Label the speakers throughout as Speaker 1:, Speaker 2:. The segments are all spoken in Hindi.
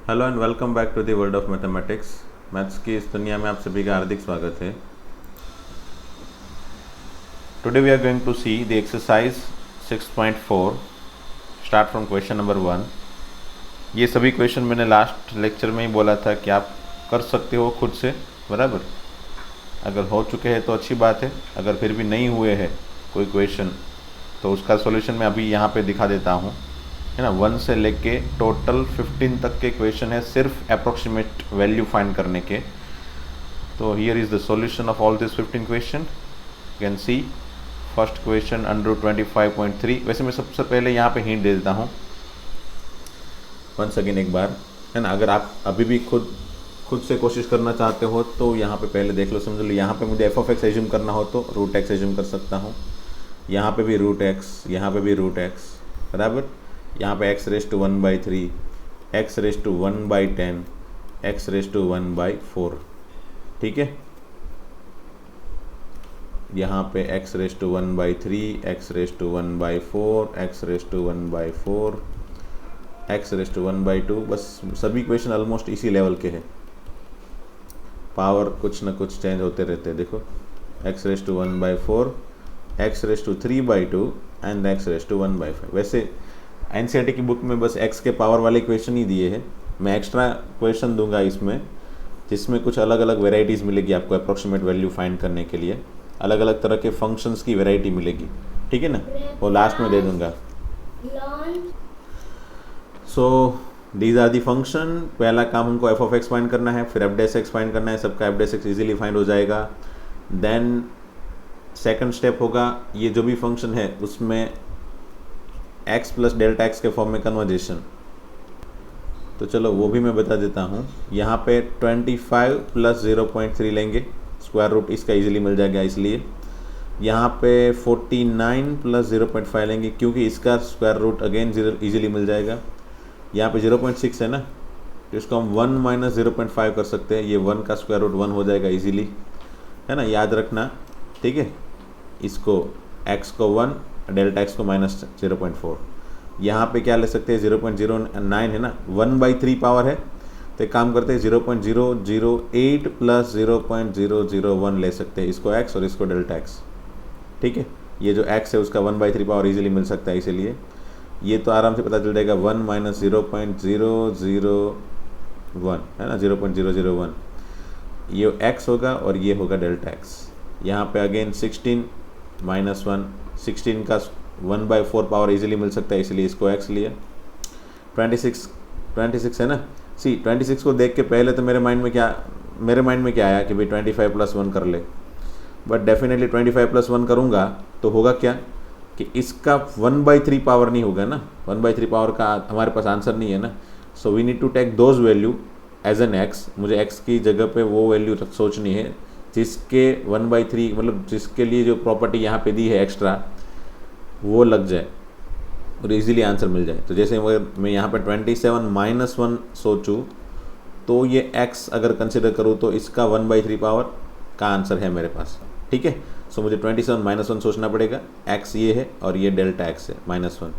Speaker 1: Hello and welcome back to the world of mathematics. Maths की इस दुनिया में आप सभी का हार्दिक स्वागत है। Today we are going to see the exercise 6.4 start from question number 1। ये सभी क्वेश्चन मैंने लास्ट लेक्चर में ही बोला था कि आप कर सकते हो खुद से, बराबर। अगर हो चुके हैं तो अच्छी बात है, अगर फिर भी नहीं हुए हैं कोई क्वेश्चन तो उसका सॉल्यूशन मैं अभी यहाँ पे दिखा देता हूँ, है ना। 1 से लेके टोटल 15 तक के क्वेश्चन है सिर्फ अप्रोक्सीमेट वैल्यू फाइंड करने के। तो here is the solution of all this 15 question. You can C first question under 25.3। वैसे मैं सबसे पहले यहाँ पे हिंट दे देता हूँ वंस अगेन एक बार, है ना। अगर आप अभी भी खुद से कोशिश करना चाहते हो तो यहाँ पे पहले देख लो, समझ लो। यहाँ पे मुझे एफ ऑफ एक्स एज्यूम करना हो तो रूट एक्स एज्यूम कर सकता हूँ, यहाँ पे भी रूट एक्स, यहाँ पे भी रूट एक्स, बराबर। यहाँ पे x raise to 1/3, x raise to 1/10, x raise to 1/4, ठीक है। यहाँ पे x raise to 1/3, x raise to 1/4, x raise to 1/4, x raise to 1/2। बस सभी क्वेश्चन ऑलमोस्ट इसी लेवल के हैं, पावर कुछ ना कुछ चेंज होते रहते हैं। देखो x raise to 1/4, x raise to 3/2 and x raise to 1/5। वैसे एनसीईआरटी की बुक में बस x के पावर वाले क्वेश्चन ही दिए हैं। मैं एक्स्ट्रा क्वेश्चन दूंगा इसमें, जिसमें कुछ अलग अलग वेराइटीज़ मिलेगी आपको अप्रोक्सीमेट वैल्यू फाइंड करने के लिए। अलग अलग तरह के फंक्शंस की वैरायटी मिलेगी, ठीक है ना। वो लास्ट में दे दूंगा। So these are the function. पहला काम हमको एफ ऑफ एक्स फाइंड करना है, फिर एफ डैश एक्स फाइंड करना है। सबका F dash x easily find हो जाएगा। देन सेकंड स्टेप होगा, ये जो भी फंक्शन है उसमें x प्लस डेल्टा एक्स के फॉर्म में कन्वर्जेशन। तो चलो वो भी मैं बता देता हूँ। यहाँ पे 25 प्लस 0.3 लेंगे, स्क्वायर रूट इसका इजीली मिल जाएगा, इसलिए यहाँ पे 49 प्लस 0.5 लेंगे क्योंकि इसका स्क्वायर रूट अगेन इजीली मिल जाएगा। यहाँ पे 0.6 है ना, तो इसको हम 1 माइनस 0.5 कर सकते हैं। ये 1 का स्क्वायर रूट 1 हो जाएगा इजीली, है ना, याद रखना, ठीक है। इसको x को 1, डेल्टा एक्स को माइनस 0.4। यहाँ पे क्या ले सकते हैं, 0.09 है ना, 1/3 पावर है, तो एक काम करते हैं 0.008 प्लस 0.001 ले सकते हैं। इसको x और इसको डेल्टा एक्स, ठीक है। ये जो x है उसका 1/3 पावर इजीली मिल सकता है, इसीलिए ये तो आराम से पता चल जाएगा। 1 माइनस 0.001 है ना, 0.001 ये x होगा और ये होगा डेल्टा एक्स। यहाँ पे अगेन 16 माइनस 1, 16 का 1/4 पावर इजीली मिल सकता है, इसलिए इसको x लिया। 26 है ना। सी 26 को देख के पहले तो मेरे माइंड में क्या आया कि भाई 25 प्लस 1 कर ले, बट डेफिनेटली 25 प्लस 1 करूँगा तो होगा क्या कि इसका 1/3 पावर नहीं होगा ना। 1/3 पावर का हमारे पास आंसर नहीं है ना। So we need to take those value as an x। मुझे x की जगह पे वो वैल्यू सोचनी है जिसके 1/3 मतलब जिसके लिए जो प्रॉपर्टी यहाँ पे दी है एक्स्ट्रा वो लग जाए और इजीली आंसर मिल जाए। तो जैसे मैं यहाँ पे 27 माइनस 1 सोचूँ तो ये x अगर कंसिडर करूँ तो इसका 1/3 पावर का आंसर है मेरे पास, ठीक है। सो मुझे 27 माइनस 1 सोचना पड़ेगा। x ये है और ये डेल्टा x है -1,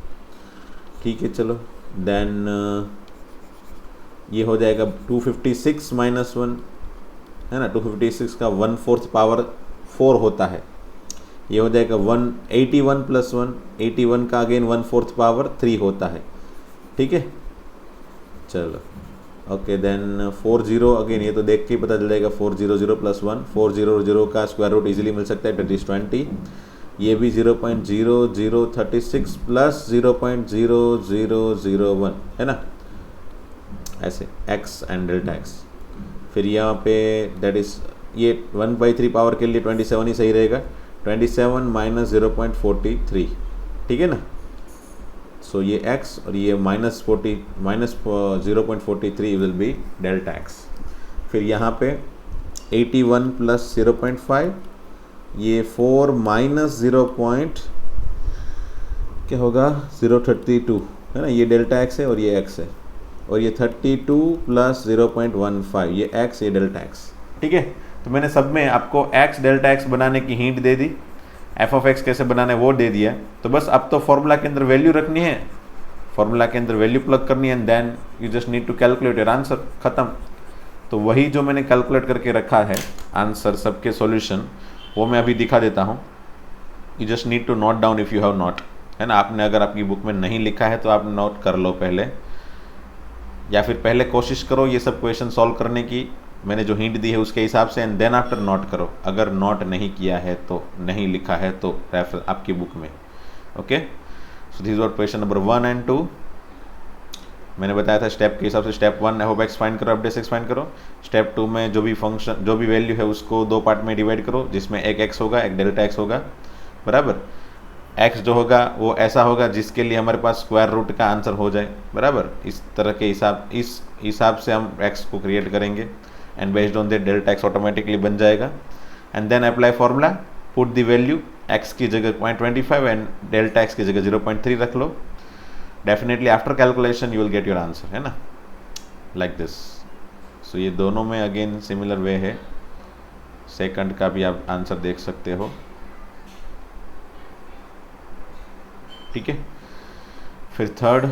Speaker 1: ठीक है। चलो देन ये हो जाएगा 256 माइनस 1, है ना। 256 का 1/4 पावर 4 होता है, ये हो जाएगा 181 प्लस 1, 81 का अगेन 1/4 पावर 3 होता है, ठीक है। चलो ओके, देन 40 अगेन ये तो देख के ही पता चल जाएगा। 400 प्लस 1, 400 का स्क्वायर रूट इजीली मिल सकता है, डेट इज 20। ये भी 0.0036 प्लस 0.0001 है ना, ऐसे x एंड डेल्टा एक्स। फिर यहाँ पे दैट इज ये 1/3 पावर के लिए 27 ही सही रहेगा। 27 माइनस 0.43, ठीक है ना। सो ये x और ये minus 0.43 will be delta x. फिर यहाँ पे 81 प्लस 0.5, ये 4 माइनस क्या होगा 0.32 है ना, ये डेल्टा एक्स है और ये x है। और ये 32 प्लस 0.15 ये x, ये डेल्टा एक्स, ठीक है। तो मैंने सब में आपको x डेल्टा x बनाने की hint they the, F of x कैसे बनाना है वो दे दिया। तो बस अब तो फॉर्मूला के अंदर वैल्यू रखनी है फॉर्मूला के अंदर वैल्यू प्लग करनी है and then you just need to calculate your answer, ख़त्म। तो वही जो मैंने कैलकुलेट करके रखा है आंसर सबके सॉल्यूशन, वो मैं अभी दिखा देता हूँ। You just need to note down if you have note, है ना। आपने अगर आपकी बुक में नहीं लिखा है तो आप नोट कर लो पहले, या फिर पहले कोशिश करो ये सब क्वेश्चन सॉल्व करने की, मैंने जो हिंट दी है उसके हिसाब से, एंड देन आफ्टर नोट करो। अगर नोट नहीं किया है तो, नहीं लिखा है तो रेफर आपकी बुक में। Okay, so this were question number 1 and 2। मैंने बताया था स्टेप के हिसाब से, step 1 F of x find करो, एफ डेस एक्स फाइंड करो। स्टेप 2 में जो भी फंक्शन, जो भी वैल्यू है उसको 2 पार्ट में डिवाइड करो, जिसमें एक एक्स होगा, एक डेल्टा एक्स होगा, बराबर। एक्स जो होगा वो ऐसा होगा जिसके लिए हमारे पास स्क्वायर रूट का आंसर हो जाए, बराबर। इस तरह के इस हिसाब से हम एक्स को क्रिएट करेंगे and based on that delta x automatically बन जाएगा। And then apply formula, put the value, x की जगह 0.25 एंड डेल्टा एक्स की जगह 0.3 रख लो। Definitely after calculation you will get your answer, है ना, लाइक दिस। सो ये दोनों में अगेन सिमिलर वे है, सेकंड का भी आप आंसर देख सकते हो, ठीक है। फिर थर्ड,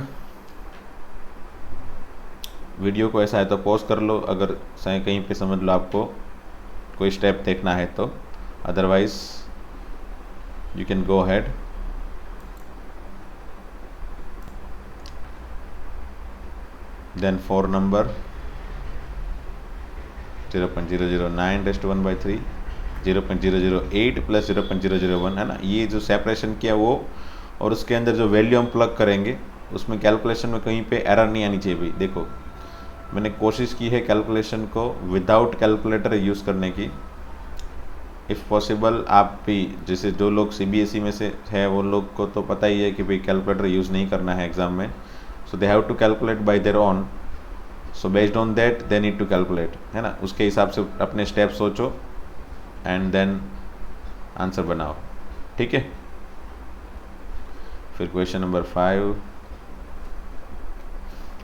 Speaker 1: वीडियो को ऐसा है तो पॉज कर लो अगर कहीं पे समझ लो आपको कोई स्टेप देखना है तो, otherwise you can go ahead. Then 4 number 0.009 raise to 1/3, 0.008 plus 0.001, है ना। ये जो सेपरेशन किया वो, और उसके अंदर जो वैल्यू हम प्लग करेंगे उसमें कैलकुलेशन में कहीं पे एरर नहीं आनी चाहिए भाई। देखो मैंने कोशिश की है कैलकुलेशन को विदाउट कैलकुलेटर यूज़ करने की। इफ़ पॉसिबल आप भी, जैसे जो लोग CBSE में से है वो लोग को तो पता ही है कि भाई कैलकुलेटर यूज़ नहीं करना है एग्ज़ाम में, so they have to calculate by their own. So based on that they need to calculate, है ना। उसके हिसाब से अपने स्टेप सोचो एंड देन आंसर बनाओ, ठीक है। फिर question number 5,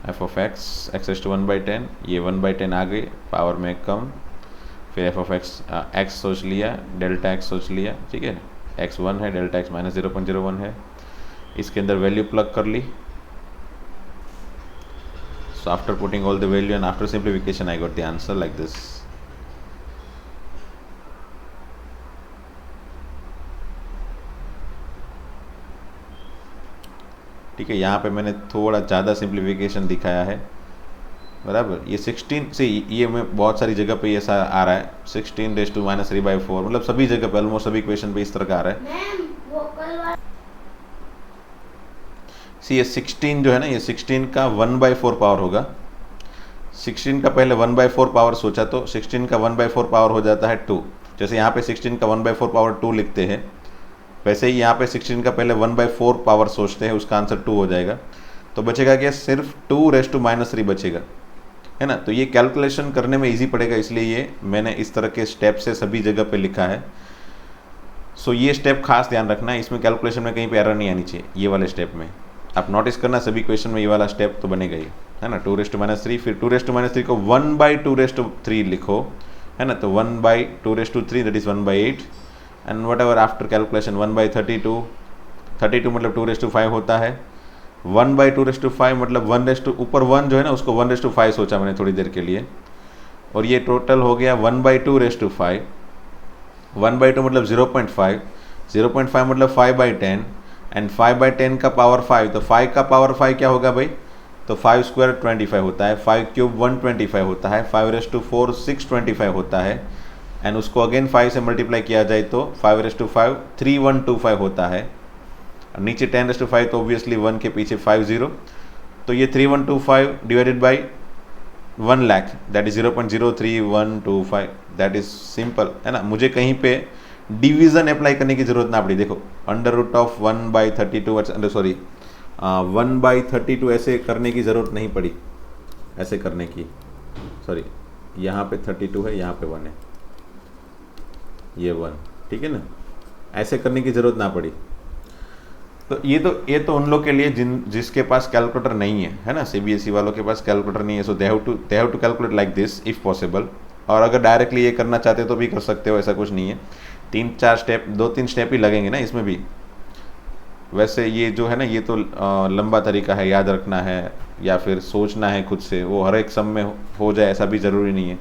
Speaker 1: f of x raise to 1/10, ये 1/10 आ गई, पावर में कम। फिर एफ ऑफ एक्स सोच लिया, डेल्टा एक्स सोच लिया, ठीक है। एक्स 1 है, डेल्टा एक्स माइनस 0.01 है, इसके अंदर वैल्यू प्लग कर ली। So after putting all the value and after simplification I got the answer like this. ठीक है, यहाँ पे मैंने थोड़ा ज़्यादा सिंप्लीफिकेशन दिखाया है, बराबर। ये 16 से ये में बहुत सारी जगह पे ऐसा आ रहा है, 16 रेज़ टू -3/4, मतलब सभी जगह पे, ऑलमोस्ट सभी क्वेश्चन पे इस तरह का आ रहा है। सी ये 16 जो है ना, ये 16 का 1/4 पावर होगा। 16 का पहले 1/4 पावर सोचा तो 16 का 1/4 पावर हो जाता है 2। जैसे यहाँ पे 16 का 1/4 पावर 2 लिखते हैं, वैसे ही यहाँ पे 16 का पहले 1/4 पावर सोचते हैं, उसका आंसर 2 हो जाएगा। तो बचेगा क्या, सिर्फ 2 रेज़ टू -3 बचेगा, है ना। तो ये कैलकुलेशन करने में इजी पड़ेगा, इसलिए ये मैंने इस तरह के स्टेप से सभी जगह पे लिखा है। सो ये स्टेप खास ध्यान रखना है, इसमें कैलकुलेशन में कहीं पे एरर नहीं आनी चाहिए। ये वाले स्टेप में आप नोटिस करना, सभी क्वेश्चन में ये वाला स्टेप तो बनेगा ही, है ना। 2 रेज़ टू -3, फिर 2 रेज़ टू -3 को 1/2 रेज़ टू 3 लिखो, है ना। तो 1/2 raise to 3 that is 1/8 and whatever after calculation 1/32, 32 मतलब 2 रेज़ टू 5 होता है। 1/2 रेज़ टू 5 मतलब 1 रेज़ टू, ऊपर 1 जो है ना उसको 1 रेज़ टू 5 सोचा मैंने थोड़ी देर के लिए, और ये टोटल हो गया 1/2 रेज़ टू 5। 1/2 मतलब 0.5, 0.5 मतलब 5/10 एंड 5/10 का पावर 5, तो 5 का पावर 5 क्या होगा भाई, तो 5 स्क्वायर 25 होता है, 5 क्यूब 125 होता है, 5 रेज़ टू 4 625 होता है, एंड उसको अगेन 5 से मल्टीप्लाई किया जाए तो 5 रेज़ टू 5 3125 होता है। नीचे 10 रेज़ टू 5 तो ऑब्वियसली 1 के पीछे 50, तो ये 3125 divided by 1 lakh that is 0.03125, that is simple, है ना। मुझे कहीं पे डिवीज़न अप्लाई करने की ज़रूरत ना पड़ी। देखो √of 1/32, सॉरी 1/32 ऐसे करने की ज़रूरत नहीं पड़ी, ऐसे करने की, सॉरी यहाँ पे 32 है, यहाँ पे 1 है, ये 1, ठीक है ना, ऐसे करने की ज़रूरत ना पड़ी। तो ये तो उन लोग के लिए जिसके पास कैलकुलेटर नहीं है ना, CBSE वालों के पास कैलकुलेटर नहीं है, so they have to calculate like this if possible. और अगर डायरेक्टली ये करना चाहते हो तो भी कर सकते हो, ऐसा कुछ नहीं है। 3-4 स्टेप, 2-3 स्टेप ही लगेंगे ना इसमें भी। वैसे ये जो है ना, ये तो लंबा तरीका है, याद रखना है या फिर सोचना है खुद से, वो हर एक सम में हो जाए ऐसा भी ज़रूरी नहीं है।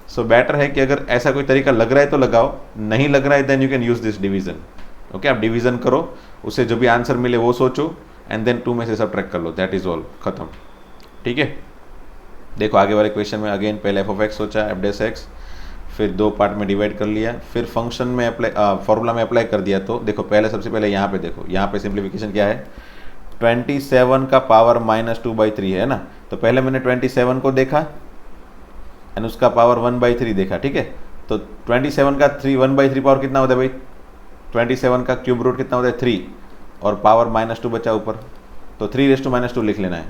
Speaker 1: सो बेटर है कि अगर ऐसा कोई तरीका लग रहा है तो लगाओ, नहीं लग रहा है then you can use this division. Okay, आप डिवीज़न करो, उससे जो भी आंसर मिले वो सोचो एंड देन 2 में से सब ट्रैक कर लो, दैट इज़ ऑल, ख़त्म। ठीक है, देखो आगे वाले क्वेश्चन में अगेन पहले एफ ऑफ एक्स सोचा, एफ डेस एक्स, फिर 2 पार्ट में डिवाइड कर लिया, फिर फंक्शन में अप्लाई फॉर्मूला में अप्लाई कर दिया। तो देखो पहले सबसे पहले यहाँ पे देखो, यहाँ पे सिंप्लीफिकेशन क्या है, 27 का पावर -2/3 है ना। तो पहले मैंने 27 को देखा एंड उसका पावर 1/3 देखा। ठीक है, तो 27 का 1/3 पावर कितना होता है भाई, 27 का क्यूब रूट कितना होता है 3, और पावर -2 बचा ऊपर, तो 3⁻²- लिख लेना है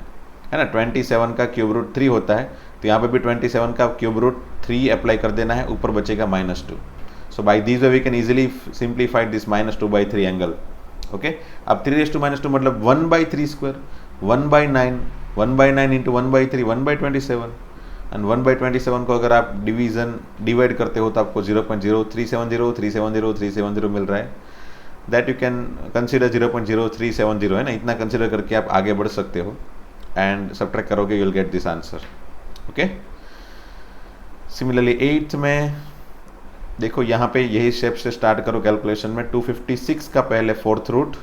Speaker 1: ना। 27 का क्यूब रूट 3 होता है, तो यहाँ पे भी 27 का क्यूब रूट 3 अप्लाई कर देना है, ऊपर बचेगा -2। So by this way we can easily simplified this -2/3 angle. Okay, अब 3⁻² मतलब 1/3², 1/9, 1/9 इंटू 1/3, 1/27, एंड 1/27 को अगर आप डिवाइड करते हो तो आपको 0.0370 मिल रहा है। दैट यू कैन कंसिडर 0.0370 है ना, इतना कंसिडर करके आप आगे बढ़ सकते हो एंड सब्ट्रैक्ट करोगे, you will get this answer. Okay, similarly 8th में देखो, यहाँ पे यही स्टेप से स्टार्ट करो कैलकुलेशन में। 256 का पहले 4th रूट,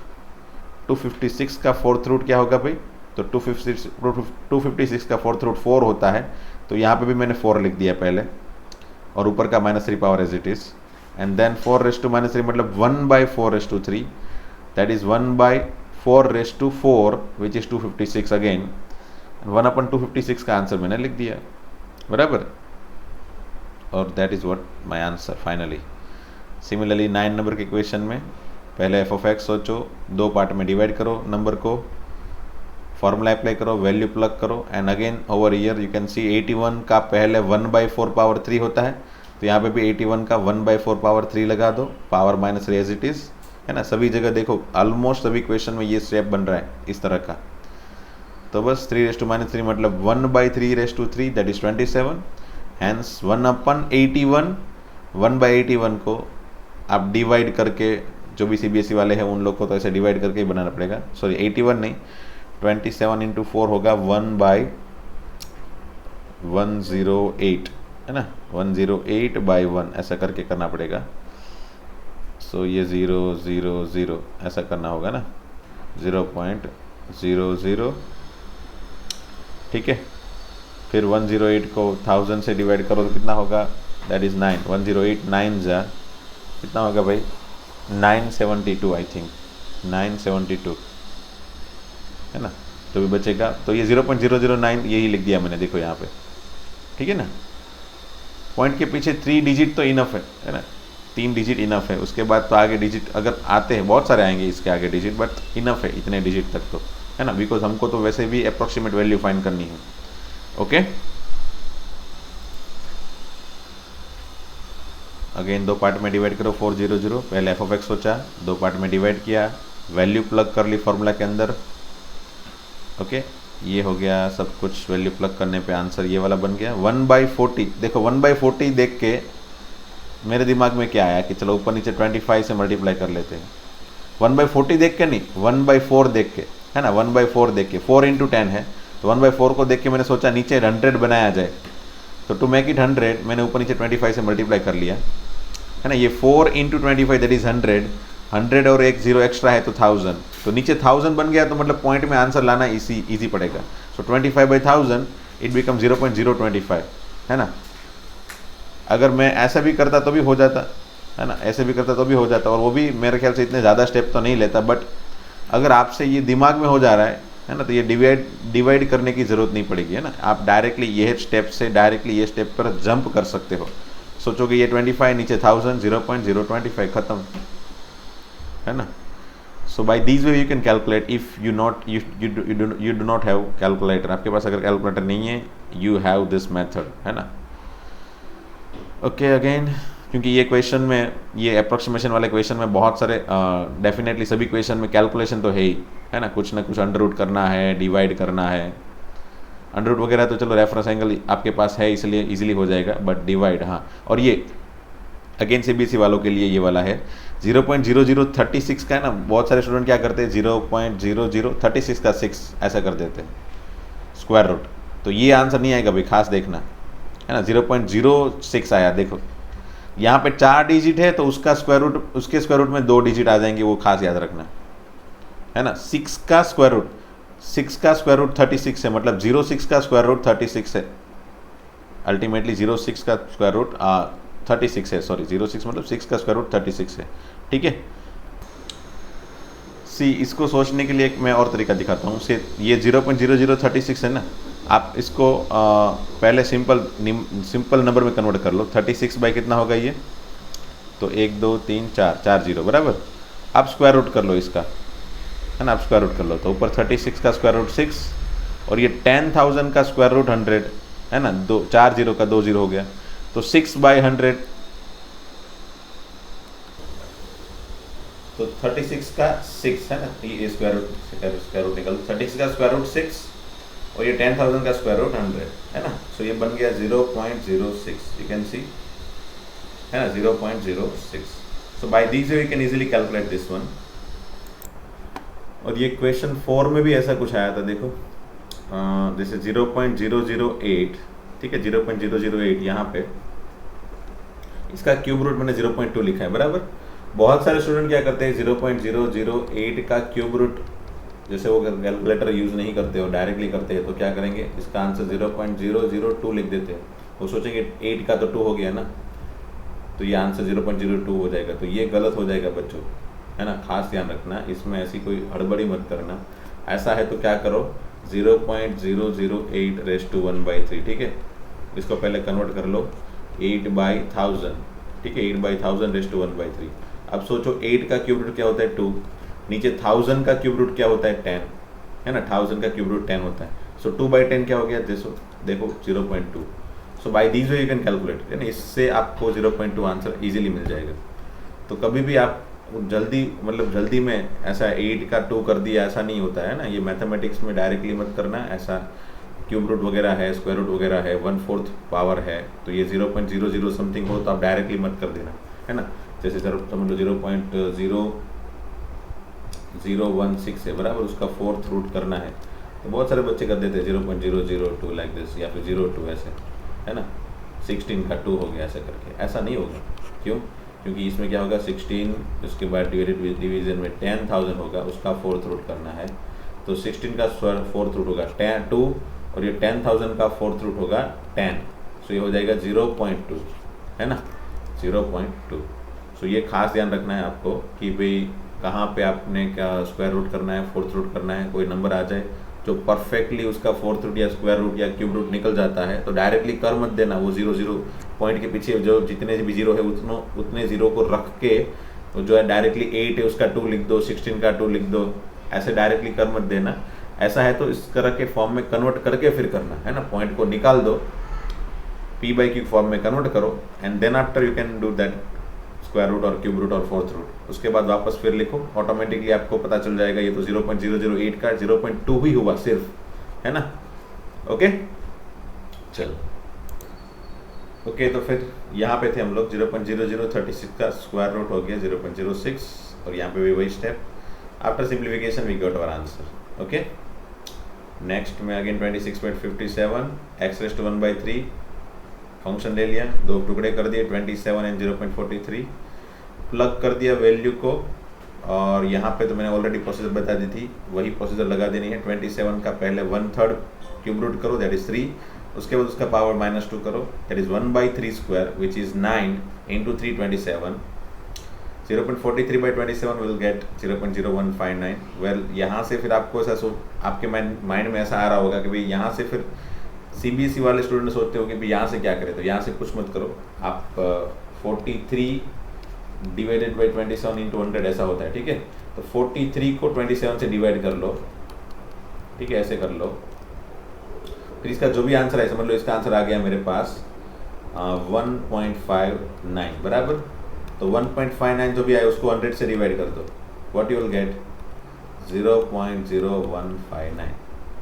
Speaker 1: 256 का 4th रूट क्या होगा भाई, तो 256 का 4th रूट 4 होता है, तो यहाँ पे भी मैंने 4 लिख दिया पहले, और ऊपर का -3 power as it is, and then 4⁻³ मतलब 1/4⁻3, that is 1/4⁴ which is 256 again, 1/256 का आंसर मैंने लिख दिया, बराबर, और that is what my answer finally. Similarly 9 number के क्वेश्चन में पहले एफ ऑफ एक्स सोचो, 2 पार्ट में डिवाइड करो नंबर को, फॉर्मूला अप्लाई करो, वैल्यू प्लग करो, and again over year you can सी 81 का पहले 1/4 पावर 3 होता है, तो यहाँ पे भी 81 का 1/4 पावर 3 लगा दो, पावर -3 एज इट इज़, है ना। सभी जगह देखो ऑलमोस्ट सभी क्वेश्चन में ये स्टेप बन रहा है इस तरह का। तो बस 3⁻³ मतलब 1/3⁻3 दैट इज 27, हैंस 1/81, 1/81 को आप डिवाइड करके, जो भी CBSE वाले हैं उन लोग को तो ऐसे डिवाइड करके ही बनाना पड़ेगा, सॉरी 81 नहीं, 27 इंटू 4 होगा 1/108 है ना, 108/1 ऐसा करके करना पड़ेगा। सो ये 000 ऐसा करना होगा ना, 0.00, ठीक है। फिर 108 को 1000 से डिवाइड करो तो कितना होगा, दैट इज़ 9, 108 9 जा कितना होगा भाई, 972 आई थिंक, 972 है ना, तो भी बचेगा। तो ये 0.009 यही लिख दिया मैंने, देखो यहाँ पे, ठीक है ना। पॉइंट के पीछे 3 डिजिट तो इनफ है ना, 3 डिजिट इनफ है, उसके बाद तो आगे डिजिट अगर आते हैं बहुत सारे आएंगे इसके आगे डिजिट, बट इनफ है इतने डिजिट तक तो, है ना, बिकॉज हमको तो वैसे भी अप्रोक्सीमेट वैल्यू फाइंड करनी है। ओके, अगेन 2 पार्ट में डिवाइड करो, 400, पहले एफ ऑफ एक्स सोचा, 2 पार्ट में डिवाइड किया, वैल्यू प्लग कर ली फॉर्मूला के अंदर। ओके, ये हो गया सब कुछ, वैल्यू प्लग करने पे आंसर ये वाला बन गया 1/40। देखो 1/40 देख के मेरे दिमाग में क्या आया कि चलो ऊपर नीचे 25 से मल्टीप्लाई कर लेते हैं। 1/40 देख के नहीं, 1/4 देख के, है ना, 1/4 देख के, 4 × 10 है, तो 1/4 को देख के मैंने सोचा नीचे 100 बनाया जाए, तो टू मेक इट 100 मैंने ऊपर नीचे 25 से मल्टीप्लाई कर लिया, है ना। ये 4 × 25 दैट इज़ 100, 100 और एक 0 एक्स्ट्रा है तो 1000, तो नीचे 1000 बन गया, तो मतलब पॉइंट में आंसर लाना इजी पड़ेगा। सो 25/1000 इट बिकम 0.025, है ना। अगर मैं ऐसा भी करता तो भी हो जाता, है ना, ऐसे भी करता तो भी हो जाता, और वो भी मेरे ख्याल से इतने ज़्यादा स्टेप तो नहीं लेता, बट अगर आपसे ये दिमाग में हो जा रहा है ना, तो ये डिवाइड करने की ज़रूरत नहीं पड़ेगी, है ना। आप डायरेक्टली ये स्टेप से डायरेक्टली ये स्टेप पर जंप कर सकते हो। सोचोगे ये 25 नीचे 1000, 0.025 ख़त्म, है ना। So by this way you can calculate if you do not have calculator. आपके पास अगर कैलकुलेटर नहीं है, यू हैव दिस मेथड, है ना। ओके, अगेन क्योंकि ये क्वेश्चन में, ये अप्रोक्सीमेशन वाले क्वेश्चन में बहुत सारे डेफिनेटली सभी क्वेश्चन में कैलकुलेशन तो है ही, है ना, कुछ ना कुछ अंडर रूट करना है, डिवाइड करना है। अंडर रूट वगैरह तो चलो रेफरेंस एंगल आपके पास है इसलिए इजीली हो जाएगा, बट डिवाइड, हाँ। और ये अगेन CBSE वालों के लिए ये वाला है, 0.0036 का है ना, बहुत सारे स्टूडेंट क्या करते हैं 0.0036 का 6 ऐसा कर देते हैं स्क्वायर रूट, तो ये आंसर नहीं आएगा भाई, खास देखना है ना। 0.06 आया, देखो यहाँ पे 4 डिजिट है तो उसका स्क्वायर रूट, उसके स्क्वायर रूट में 2 डिजिट आ जाएंगे, वो खास याद रखना है ना। 6 का स्क्वायर रूट 36 है, मतलब 06 का स्क्वायर रूट 36 है, अल्टीमेटली 06 का स्क्वायर रूट 36 है, सॉरी 06 मतलब 6 का स्क्वायर रूट 36 है, ठीक है। सी इसको सोचने के लिए एक मैं और तरीका दिखाता हूँ। से ये 0.0036 है ना, आप इसको पहले सिंपल नंबर में कन्वर्ट कर लो। 36 बाई कितना होगा ये, तो 1 2 3 4 4 0 बराबर। आप स्क्वायर रूट कर लो इसका, है ना, आप स्क्वायर रूट कर लो, तो ऊपर 36 का स्क्वायर रूट 6 और ये 10,000 का स्क्वायर रूट 100 है ना, 4 0 का 2 0 हो गया, तो 6 बाई 100, तो 36 का 6 है ना, ये स्क्वायर रूट निकल 36 का स्क्वायर रूट 6 और ये 10,000 का स्क्वायर रूट 100 है ना, सो ये बन गया 0.06, यू कैन सी है ना 0.06। So by this you can easily calculate this one. और ये क्वेश्चन 4 में भी ऐसा कुछ आया था, देखो जैसे 0.008, ठीक है 0.008, यहाँ पे इसका क्यूब रूट मैंने 0.2 लिखा है बराबर। बहुत सारे स्टूडेंट क्या करते हैं 0.008 का क्यूब रूट, जैसे वो कैलकुलेटर यूज़ नहीं करते हो, डायरेक्टली करते हैं, तो क्या करेंगे इसका आंसर 0.002 लिख देते हैं। वो सोचेंगे 8 का तो 2 हो गया ना, तो ये आंसर 0.02 हो जाएगा, तो ये गलत हो जाएगा बच्चों, है ना, खास ध्यान रखना, इसमें ऐसी कोई हड़बड़ी मत करना। ऐसा है तो क्या करो 0.008 रेज़ टू 1/3, ठीक है, इसको पहले कन्वर्ट कर लो 8/1000, ठीक है 8/1000 रेज़ टू 1/3। अब सोचो 8 का क्यूब रूट क्या होता है 2, नीचे 1000 का क्यूब रूट क्या होता है 10, है ना, 1000 का क्यूब रूट 10 होता है, सो 2/10 क्या हो गया, देखो 0.2। So by this way you can calculate, है ना, इससे आपको 0.2 आंसर इजीली मिल जाएगा। तो कभी भी आप जल्दी में ऐसा 8 का 2 कर दिया ऐसा नहीं होता है ना, ये मैथमेटिक्स में डायरेक्टली मत करना, ऐसा क्यूब रूट वगैरह है, स्क्वायर रूट वगैरह है, 1/4 पावर है, तो ये 0.00 समथिंग हो तो आप डायरेक्टली मत कर देना, है ना। जैसे समझ लो 0.0016 है बराबर, उसका 4th रूट करना है, तो बहुत सारे बच्चे कर देते हैं 0.002 लाइक दिस, या फिर 02 ऐसे, है ना, 16 का 2 हो गया ऐसे करके, ऐसा नहीं होगा। क्यों, क्योंकि इसमें क्या होगा 16, उसके बाद डिवीजन में 10,000 होगा, उसका 4th रूट करना है, तो 16 का 4th रूट होगा 2 और ये 10,000 का 4th रूट होगा 10, सो ये हो जाएगा 0.2, है ना 0.2। सो ये खास ध्यान रखना है आपको कि भाई कहाँ पे आपने क्या स्क्वायर रूट करना है, 4th रूट करना है, कोई नंबर आ जाए जो परफेक्टली उसका 4th रूट या स्क्वायर रूट या क्यूब रूट निकल जाता है, तो डायरेक्टली कर मत देना, वो 0 पॉइंट के पीछे जो जितने भी जीरो है उतने जीरो को रख के तो जो है डायरेक्टली 8 है उसका 2 लिख दो, 16 का 2 लिख दो, ऐसे डायरेक्टली कर मत देना। ऐसा है तो इस तरह के फॉर्म में कन्वर्ट करके फिर करना, है ना, पॉइंट को निकाल दो, p/q फॉर्म में कन्वर्ट करो, and then after you can do that square root और क्यूब रूट और 4th रूट, उसके बाद वापस फिर लिखो, ऑटोमेटिकली आपको पता चल जाएगा ये तो 0.008 का 0.2 ही हुआ सिर्फ, है ना। ओके चलो, ओके तो फिर यहाँ पे थे हम लोग 0.0036 का स्क्वायर रूट हो गया 0.06, और यहाँ पे भी वही step, after simplification we got our answer. Okay next में again 26.57 x raise to 1/3 function ले लिया, 2 टुकड़े कर दिए 27 एंड 0.43, प्लग कर दिया वैल्यू को, और यहाँ पे तो मैंने ऑलरेडी प्रोसीजर बता दी थी, वही प्रोसीजर लगा देनी है। 27 का पहले 1/3 क्यूब रूट करो, दैट इज 3, उसके बाद उसका पावर -2 करो, that is 1/3 square which is 9 into 3 27, 0.43/27 will get 0.0159। Well यहाँ से फिर आपको ऐसा आपके माइंड में ऐसा आ रहा होगा कि भाई यहाँ से फिर CBSE वाले स्टूडेंट सोचते हो कि भाई यहाँ से क्या करें, तो यहाँ से कुछ मत करो आप, 43 डिवाइडेड बाई 27 इंटू 100 ऐसा होता है, ठीक है, तो 43 को 27 से डिवाइड कर लो, ठीक है, ऐसे कर लो, फिर इसका जो भी आंसर है समझ लो इसका आंसर आ गया मेरे पास 1.59 बराबर, तो 1.59 जो भी आए उसको 100 से डिवाइड कर दो, व्हाट यू विल गेट 0.0159,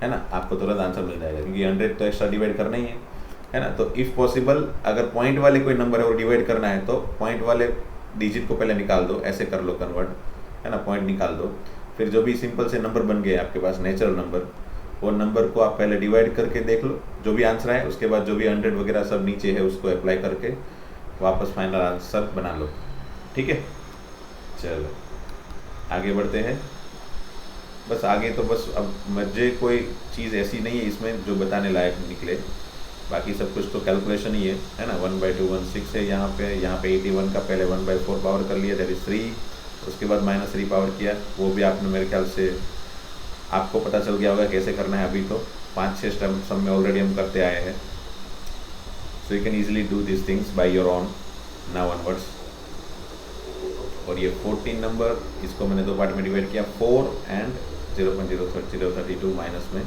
Speaker 1: है ना, आपको तुरंत आंसर मिल जाएगा, क्योंकि 100 तो एक्स्ट्रा डिवाइड करना ही है ना। तो इफ़ पॉसिबल अगर पॉइंट वाले कोई नंबर है वो डिवाइड करना है तो पॉइंट वाले डिजिट को पहले निकाल दो, ऐसे कर लो कन्वर्ट, है ना, पॉइंट निकाल दो। फिर जो भी सिंपल से नंबर बन गए आपके पास नेचुरल नंबर, वो नंबर को आप पहले डिवाइड करके देख लो जो भी आंसर है, उसके बाद जो भी 100 वगैरह सब नीचे है उसको अप्लाई करके वापस फाइनल आंसर बना लो। ठीक है, चलो आगे बढ़ते हैं। बस आगे तो बस अब मुझे कोई चीज़ ऐसी नहीं है इसमें जो बताने लायक निकले, बाकी सब कुछ तो कैलकुलेशन ही है ना। 1/2 16 है यहाँ पे 81 का पहले 1/4 पावर कर लिया, दैट इज 3, उसके बाद -3 पावर किया, वो भी आपने मेरे ख्याल से आपको पता चल गया होगा कैसे करना है। अभी तो 5-6 स्टेप सब में ऑलरेडी हम करते आए हैं, सो you can easily do this things by your own now onwards. और ये 14 नंबर, इसको मैंने 2 पार्ट में डिवाइड किया, 4 एंड 0.032 माइनस में।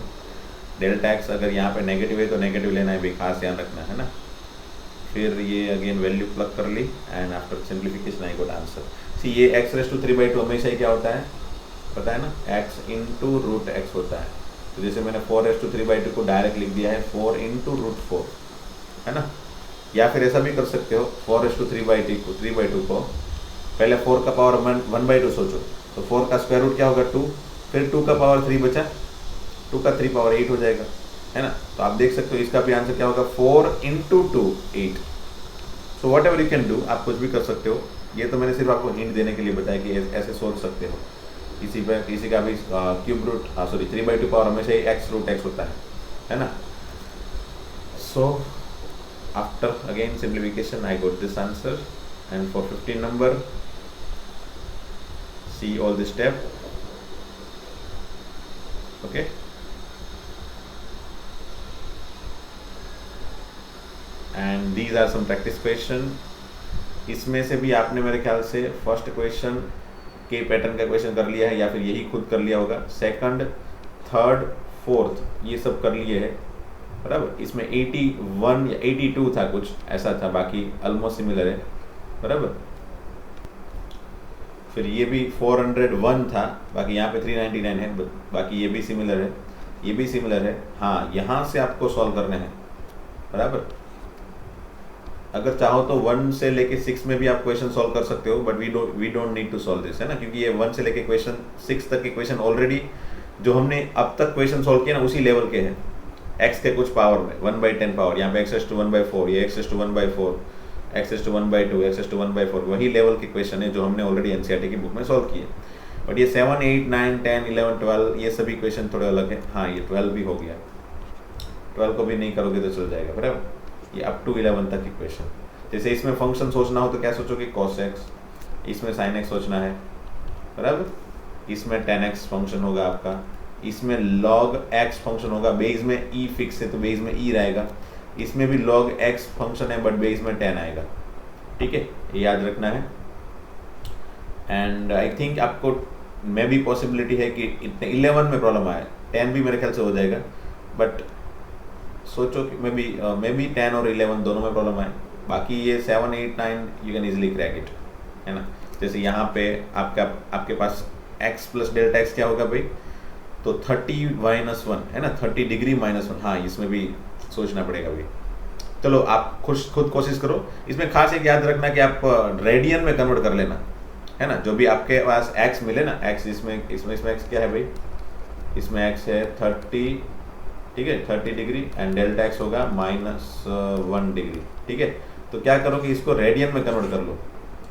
Speaker 1: डेल्टा एक्स अगर यहाँ पे नेगेटिव है तो नेगेटिव लेना है भी, खास ध्यान रखना है ना। फिर ये अगेन वैल्यू प्लग कर ली and after simplification I got answer. See ये x⁵3/2 हमेशा ही क्या होता है पता है ना, x × √x होता है। तो जैसे मैंने 4⁵3/2 को डायरेक्ट लिख दिया है 4 × √4, है ना। या फिर ऐसा भी कर सकते हो 4⁵3/2 को पहले 4 का पावर 1/2 सोचो, तो 4 का स्क्वायर रूट क्या होगा 2, फिर 2 का पावर 3 बचा, 2 का 3 पावर 8 हो जाएगा, है ना। तो आप देख सकते हो इसका भी आंसर क्या होगा 4 × 2 8। So what ever you can do, आप कुछ भी कर सकते हो। ये तो मैंने सिर्फ आपको हिंट देने के लिए बताया कि ऐसे सोच सकते हो। किसी का भी क्यूब रूट 3/2 पावर हमेशा ही x√x होता है ना। So after again simplification I got this answer and for 15 number see all the step, okay। and these are some practice question। इसमें से भी आपने मेरे ख्याल से फर्स्ट क्वेश्चन के पैटर्न का क्वेश्चन कर लिया है या फिर यही खुद कर लिया होगा, सेकंड, थर्ड, फोर्थ ये सब कर लिए है बराबर। इसमें 81 या 82 था कुछ ऐसा था, बाकी ऑलमोस्ट सिमिलर है बराबर। फिर ये भी 401 था, बाकी यहाँ पे 399 है, बाकी ये भी सिमिलर है, ये भी सिमिलर है। हाँ, यहाँ से आपको सॉल्व करना है बराबर। अगर चाहो तो 1 से लेके 6 में भी आप क्वेश्चन सॉल्व कर सकते हो, but we don't need to solve this, है ना, क्योंकि ये 1 से लेके क्वेश्चन 6 तक के क्वेश्चन ऑलरेडी जो हमने अब तक क्वेश्चन सॉल्व किया ना उसी लेवल के हैं। x के कुछ पावर में 1/10 पावर, यहाँ पे x⁴, ये x⁴, x⁴, x⁴, वही लेवल के क्वेश्चन है जो हमने ऑलरेडी एनसीईआरटी की बुक में सॉल्व किए। बट ये 7, 8, 9, 10, 11, 12 ये सभी क्वेश्चन थोड़े अलग हैं। हाँ, ये 12 भी हो गया, 12 को भी नहीं करोगे तो चल जाएगा बराबर। ये अप टू 11 तक के क्वेश्चन। जैसे इसमें फंक्शन सोचना हो तो क्या सोचोगे, cos x, इसमें sin x सोचना है बराबर, इसमें tan x फंक्शन होगा आपका, इसमें log x फंक्शन होगा, बेस में e फिक्स है तो बेस में e रहेगा, इसमें भी log x फंक्शन है बट बेस में tan आएगा। ठीक है, ये याद रखना है। एंड आई थिंक आपको मे भी पॉसिबिलिटी है कि इतने 11 में प्रॉब्लम आए, 10 भी मेरे ख्याल से हो जाएगा, बट सोचो कि मे बी 10 और 11 दोनों में प्रॉब्लम आए। बाकी ये 7, 8, 9 you can easily crack it, है ना। जैसे यहाँ पे आपके पास x + डेल्टा x क्या होगा भाई, तो 30 - 1 है ना, 30 डिग्री -1। हाँ, इसमें भी सोचना पड़ेगा भाई। चलो आप खुद कोशिश करो। इसमें खास एक याद रखना कि आप रेडियन में कन्वर्ट कर लेना, है ना। जो भी आपके पास x मिले ना, x इसमें x क्या है भाई, इसमें x है 30, ठीक है, 30 डिग्री एंड डेल्टा x होगा -1 डिग्री। ठीक है, तो क्या करो कि इसको रेडियन में कन्वर्ट कर लो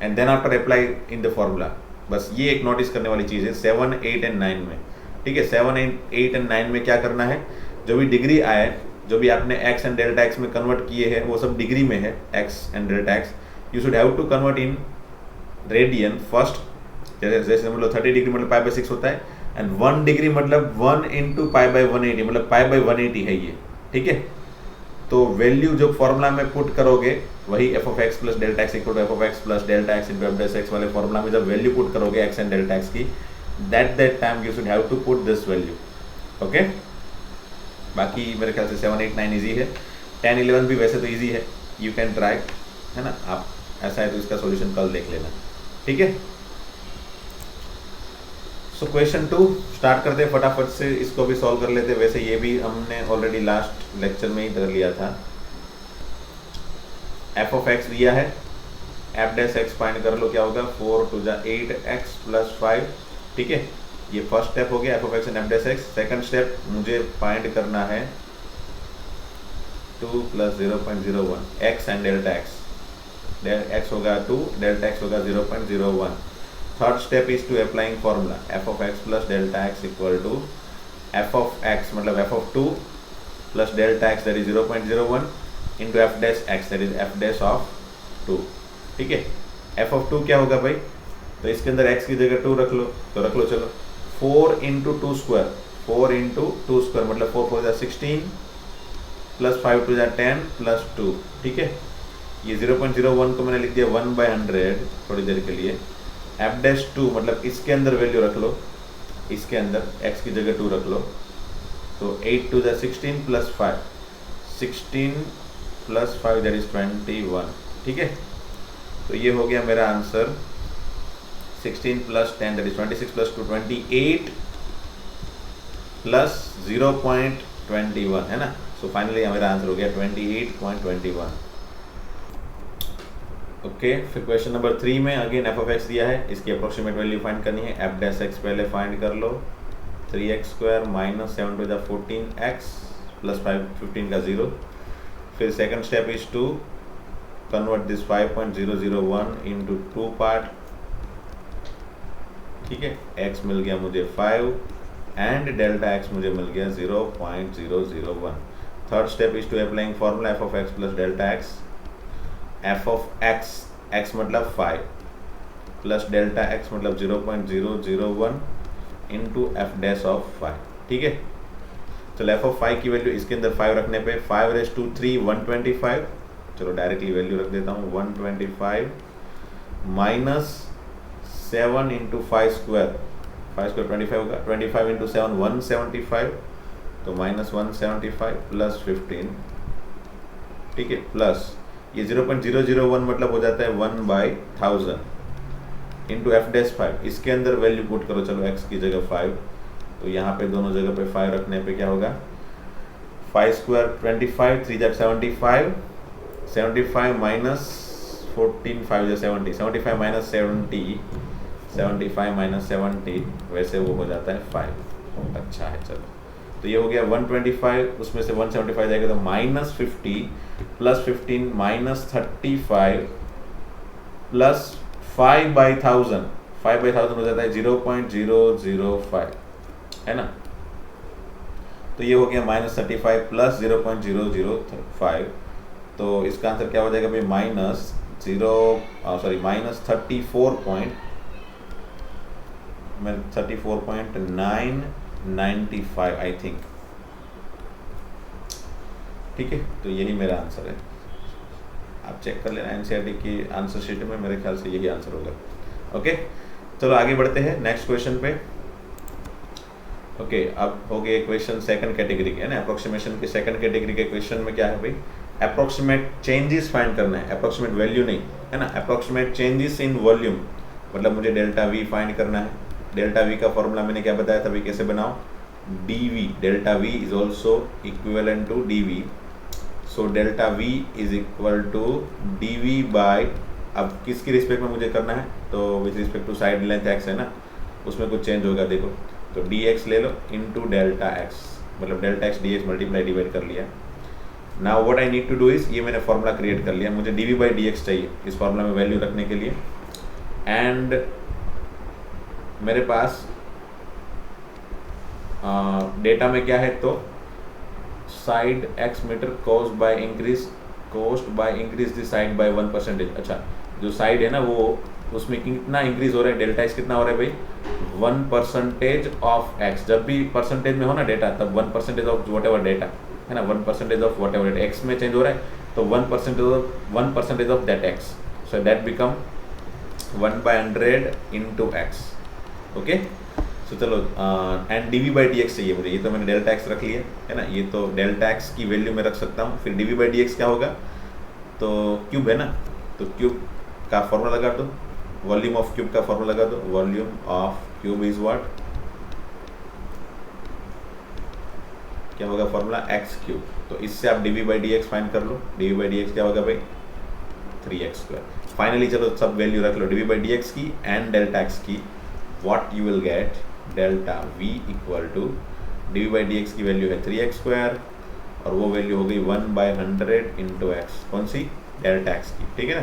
Speaker 1: and then after apply in the formula. बस ये एक नोटिस करने वाली चीज़ है 7, 8 एंड 9 में। ठीक है, 7, 8 एंड 9 में क्या करना है, जो भी डिग्री आए, जो भी आपने x एंड डेल्टा x में कन्वर्ट किए हैं वो सब डिग्री में है, x and delta x। You should have to convert in radian first. जैसे मतलब 30 डिग्री मतलब π/6 होता है एंड 1 डिग्री मतलब 1 × π/180 मतलब π/180 है ये। ठीक है, तो वैल्यू जो फॉर्मूला में पुट करोगे वही f(x + delta x = f(x + delta x × f(x) वाले फॉर्मूला में जब वैल्यू पुट करोगे x एंड डेल्टा x की, that time you should have to put this value. Okay, बाकी मेरे ख्याल से 7, 8, 9 ईजी है, 10, 11 भी वैसे तो ईजी है, यू कैन ट्राई, है ना। आप ऐसा है तो इसका सॉल्यूशन कल देख लेना, ठीक है। सो क्वेश्चन 2 स्टार्ट करते हैं फटाफट से, इसको भी सॉल्व कर लेते हैं। वैसे ये भी हमने ऑलरेडी लास्ट लेक्चर में ही कर लिया था। f(x) दिया है, एफ डैश एक्स फाइंड कर लो, क्या होगा 4 टू जा 8x प्लस 5, ठीक है। ये फर्स्ट स्टेप हो गया F of X and F dash X. Second step मुझे फाइंड करना है 2 plus 0.01 X and delta X. X होगा 2, डेल्टा एक्स होगा 0.01। Third step is to applying formula F of x plus delta X equal to F of X मतलब F of 2 plus delta X that is 0.01 into F dash X that is F dash of 2, ठीक है। एफ ऑफ 2 क्या होगा भाई, तो इसके अंदर x की जगह 2 रख लो, तो रख लो चलो। 4 इंटू 2 स्क्वायर, 4 इंटू 2 स्क्वायर मतलब 4 4 16 प्लस 5 टू 10 प्लस 2, ठीक है। ये 0.01 को मैंने लिख दिया 1/100 थोड़ी देर के लिए। एफ डैश 2 मतलब इसके अंदर वैल्यू रख लो, इसके अंदर x की जगह 2 रख लो, तो 8 to 16 plus 5, 16 plus 5 that is 21, ठीक है। तो ये हो गया मेरा answer 16 plus 10 that is 26 plus 2 28 plus 0.21 है ना। सो फाइनली मेरा आंसर हो गया 28.21। ओके, फिर क्वेश्चन नंबर 3 में अगेन एफ ऑफ एक्स दिया है, इसकी अप्रोक्सीमेट वैल्यू फाइंड करनी है। एफ डैश एक्स पहले फाइंड कर लो, 3x square minus 7 to the 14x plus 15 का 0। फिर second step is to convert this 5.001 into 2 part, ठीक है। x मिल गया मुझे 5 एंड डेल्टा x मुझे मिल गया 0.001। Third step is to applying formula F of x plus delta x. F of x, x मतलब 5 प्लस डेल्टा x मतलब 0.001 इंटू एफ डैश ऑफ 5, ठीक है। चलो एफ ऑफ 5 की वैल्यू इसके अंदर 5 रखने पे 5 रेज़ टू 3 125, चलो डायरेक्टली वैल्यू रख देता हूँ 125 माइनस 7 इंटू 5 स्क्वायर, 5 स्क्वायर 25 होगा, 25 इंटू 7 175, तो माइनस 175 प्लस 15, ठीक है। प्लस ये 0.001 मतलब हो जाता है 1/1000 इंटू एफ डैश 5, इसके अंदर वैल्यू पुट करो चलो x की जगह 5, तो यहाँ पे दोनों जगह पे 5 रखने पे क्या होगा 5 स्क्वायर 25, 3 जा 75, 75 माइनस 14 5 जा 70, 75 माइनस 70, 75 माइनस 70 वैसे वो हो जाता है 5। अच्छा है, चलो तो ये हो गया 125, उसमें से 175 जाएगा तो माइनस 50 प्लस 15 माइनस 35 प्लस 5/1000, 5/1000 हो जाता है 0.005, है ना। तो ये हो गया माइनस 35 प्लस 0.005, तो इसका आंसर क्या हो जाएगा भाई माइनस 34.995 आई थिंक, ठीक है। तो यही मेरा आंसर है, आप चेक कर लेना एनसीईआरटी की आंसर शीट में, मेरे ख्याल से यही आंसर होगा। ओके, चलो आगे बढ़ते हैं नेक्स्ट क्वेश्चन पे। ओके, अब हो गए क्वेश्चन सेकंड कैटेगरी के, है ना। अप्रोक्सीमेशन के सेकंड कैटेगरी के क्वेश्चन में क्या है भाई, अप्रोक्सीमेट चेंजेस फाइंड करना है, अप्रोक्सीमेट वैल्यू नहीं, है ना। अप्रोक्सीमेट चेंजेस इन वॉल्यूम मतलब मुझे डेल्टा वी फाइंड करना है। डेल्टा वी का फॉर्मूला मैंने क्या बताया था भाई, कैसे बनाओ, d delta v is also equivalent to d v. So delta v is equal to d we by, अब किसकी रिस्पेक्ट में मुझे करना है, तो with respect to side length x है ना, उसमें कुछ चेंज होगा देखो, तो डी एक्स ले लो इंटू डेल्टा एक्स, मतलब delta x d x multiply divide कर लिया। Now what I need to do is, ये मैंने फॉर्मूला क्रिएट कर लिया, मुझे d we by D x चाहिए इस फॉर्मूला में वैल्यू रखने के लिए। एंड मेरे पास डेटा में क्या है, तो side x meter cost by increase the side by 1%। अच्छा, जो साइड है ना वो उसमें कितना इंक्रीज हो रहा है, डेल्टा एक्स कितना हो रहा है भाई 1% ऑफ एक्स। जब भी परसेंटेज में हो ना डेटा, तब 1% ऑफ वट एवर डेटा है ना, 1% of whatever data X में चेंज हो रहा है, तो 1% of that X, so that become 1/100 into X. Okay, so चलो and D we by D x चाहिए मुझे, ये तो मैंने डेल्टा एक्स रख लिया है ना, ये तो डेल्टा एक्स की वैल्यू मैं रख सकता हूँ। फिर d we by D x क्या होगा, तो क्यूब है ना, तो क्यूब का फॉर्मूला लगा दो, वॉल्यूम ऑफ क्यूब का फॉर्मूला लगा दो, volume of cube is what, क्या होगा फॉर्मूला एक्स क्यूब। तो इससे आप D we by D x find कर लो, D we by D x क्या होगा भाई 3x स्क्वायर। फाइनली चलो सब वैल्यू रख लो dv बाई डी एक्स की एंड डेल्टा एक्स की. What you will get, delta v equal to dv by D x की वैल्यू है 3x² और वो वैल्यू हो गई 1/100 इंटू एक्स. कौन सी? डेल्टा एक्स की. ठीक है ना.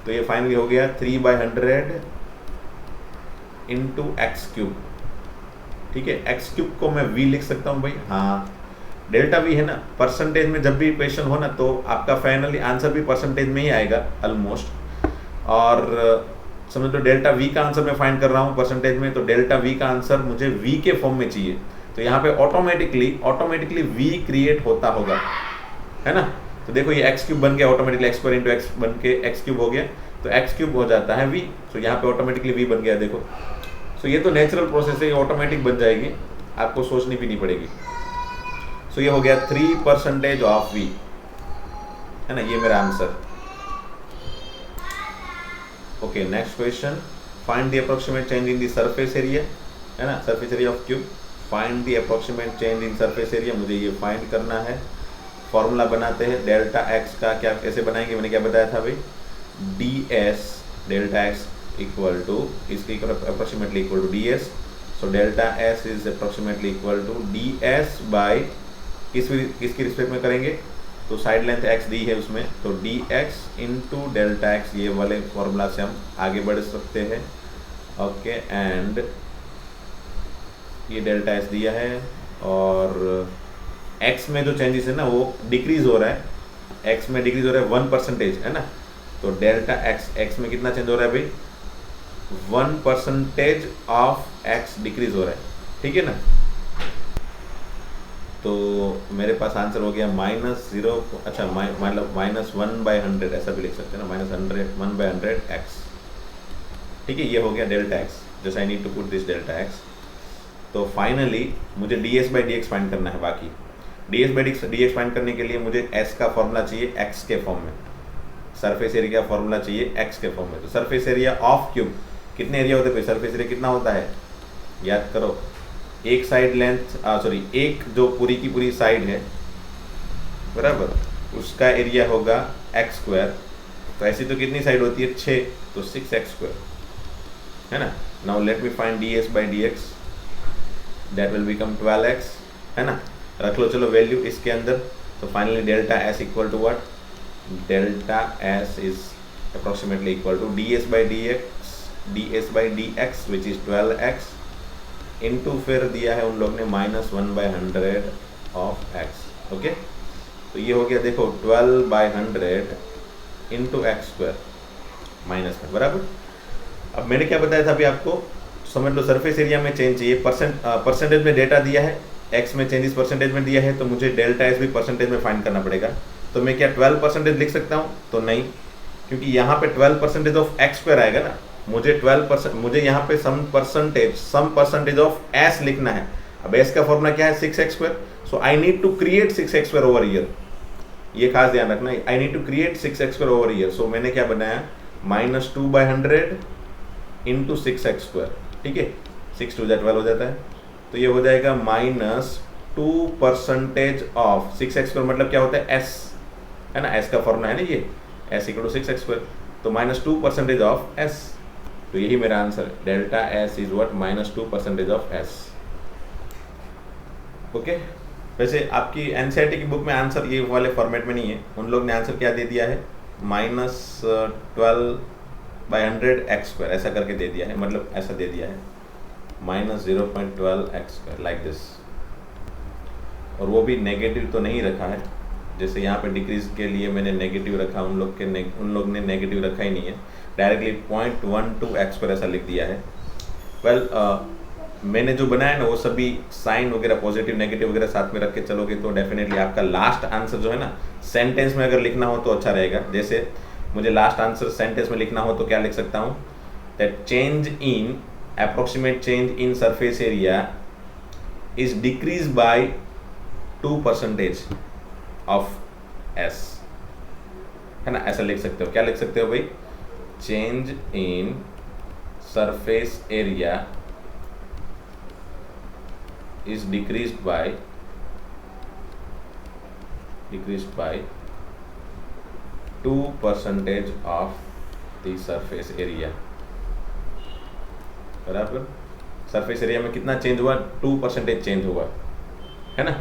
Speaker 1: तो ये फाइनली हो गया 3/100 इंटू एक्स क्यूब. ठीक है, एक्स क्यूब को मैं v लिख सकता हूँ भाई. हाँ, डेल्टा v है ना, परसेंटेज में जब भी इक्वेशन हो ना तो आपका फाइनली आंसर भी परसेंटेज में ही आएगा ऑलमोस्ट. और समझ लो डेल्टा v का आंसर मैं फाइंड कर रहा हूँ परसेंटेज में, तो डेल्टा v का आंसर मुझे v के फॉर्म में चाहिए. तो यहाँ पे ऑटोमेटिकली v क्रिएट होता होगा, है ना. तो देखो ये एक्स क्यूब बन गया, ऑटोमेटिकली x² इंटू एक्स बन के एक्स क्यूब हो गया, तो एक्स क्यूब हो जाता है v. तो यहाँ पे ऑटोमेटिकली v बन गया. देखो, सो ये तो नेचुरल प्रोसेस है, ये ऑटोमेटिक बन जाएगी, आपको सोचनी भी नहीं पड़ेगी. सो ये हो गया 3% ऑफ v, है ना. ये मेरा answer. Okay, next question. Find the approximate change in the surface area, है ना, surface area of cube. Find the approximate change in surface area, मुझे ये फाइंड करना है. फॉर्मूला बनाते हैं. डेल्टा एक्स का क्या कैसे बनाएंगे, मैंने क्या बताया था भाई, ds delta X equal to इसकी approximately equal to ds. So delta s is approximately equal to ds by किसकी रिस्पेक्ट में करेंगे, तो साइड लेंथ x दी है उसमें, तो dx इंटू डेल्टा एक्स. ये वाले फॉर्मूला से हम आगे बढ़ सकते हैं. ओके, एंड ये डेल्टा एस दिया है और x में जो चेंजेस है ना वो डिक्रीज हो रहा है. x में डिक्रीज हो रहा है 1%, है ना. तो डेल्टा x में कितना चेंज हो रहा है भाई, 1% ऑफ x डिक्रीज हो रहा है. ठीक है ना. तो मेरे पास आंसर हो गया -0, अच्छा मतलब -1/100 ऐसा भी लिख सकते हैं ना, -100 ठीक है. ये हो गया delta x. Just I need to put this delta x. तो फाइनली मुझे ds by D x find करना है. बाकी ds by D x find करने के लिए मुझे s का फॉर्मूला चाहिए x के फॉर्म में, सरफेस एरिया का फॉर्मूला चाहिए x के फॉर्म में. तो सरफेस एरिया ऑफ क्यूब कितने एरिया होते हैं, सरफेस एरिया कितना होता है, याद करो. एक साइड लेंथ सॉरी एक जो पूरी की पूरी साइड है बराबर, उसका एरिया होगा x². तो ऐसी तो कितनी साइड होती है, 6, तो 6x², है ना. Now let me find ds by D x, that will become 12x, है ना. रख लो चलो वैल्यू इसके अंदर. तो finally delta s equal to what, delta s is approximately equal to ds by D x which is 12x into फिर दिया है उन लोग ने -1/100 ऑफ x. ओके, तो ये हो गया देखो 12/100 इंटू x² माइनस में बराबर. अब मैंने क्या बताया था अभी आपको, समझ लो सरफेस एरिया में चेंज चाहिए. परसेंटेज में डेटा दिया है, x में चेंजेस परसेंटेज में दिया है, तो मुझे डेल्टा s भी परसेंटेज में फाइंड करना पड़ेगा. तो मैं क्या 12% लिख सकता हूँ, तो नहीं, क्योंकि यहाँ पे 12% ऑफ x² आएगा ना. मुझे 12%, मुझे यहाँ पे सम परसेंटेज ऑफ s लिखना है. अब s का फॉर्मूला क्या है, 6x². So I need to create 6x² over here. ये खास ध्यान रखना, I need to create 6x² over here. So मैंने क्या बनाया, -2/100 इंटू 6x². ठीक है, 6 2 12 हो जाता है. तो ये हो जाएगा -2% ऑफ 6x². मतलब क्या होता है, s, है ना. s का फॉर्मूला है ना ये, s इक्वल टू 6x². तो -2% ऑफ s. तो यही मेरा आंसर है. Delta s is what, -2% of s. Okay. वैसे आपकी एनसीईआरटी की बुक में आंसर ये वाले फॉर्मेट में नहीं है. उन लोग ने आंसर क्या दे दिया है, -12/100 x², ऐसा करके दे दिया है. मतलब ऐसा दे दिया है, -0.12 x² लाइक दिस. और वो भी नेगेटिव तो नहीं रखा है, जैसे यहाँ पे डिक्रीज के लिए मैंने नेगेटिव रखा, उन लोग ने नेगेटिव रखा ही नहीं है. डायरेक्टली 0.12 x² ऐसा लिख दिया है. वेल मैंने जो बनाया ना वो सभी साइन वगैरह पॉजिटिव नेगेटिव वगैरह साथ में रख के चलोगे तो डेफिनेटली आपका लास्ट आंसर जो है ना सेंटेंस में अगर लिखना हो तो अच्छा रहेगा. जैसे मुझे लास्ट आंसर सेंटेंस में लिखना हो तो क्या लिख सकता हूँ, that change in approximate change in surface area is decrease by 2% of s, है ना. ऐसा लिख सकते हो. क्या लिख सकते हो भाई, change in surface area is decreased by 2% of the surface area, बराबर सरफेस एरिया में कितना चेंज हुआ, 2% चेंज हुआ, है ना।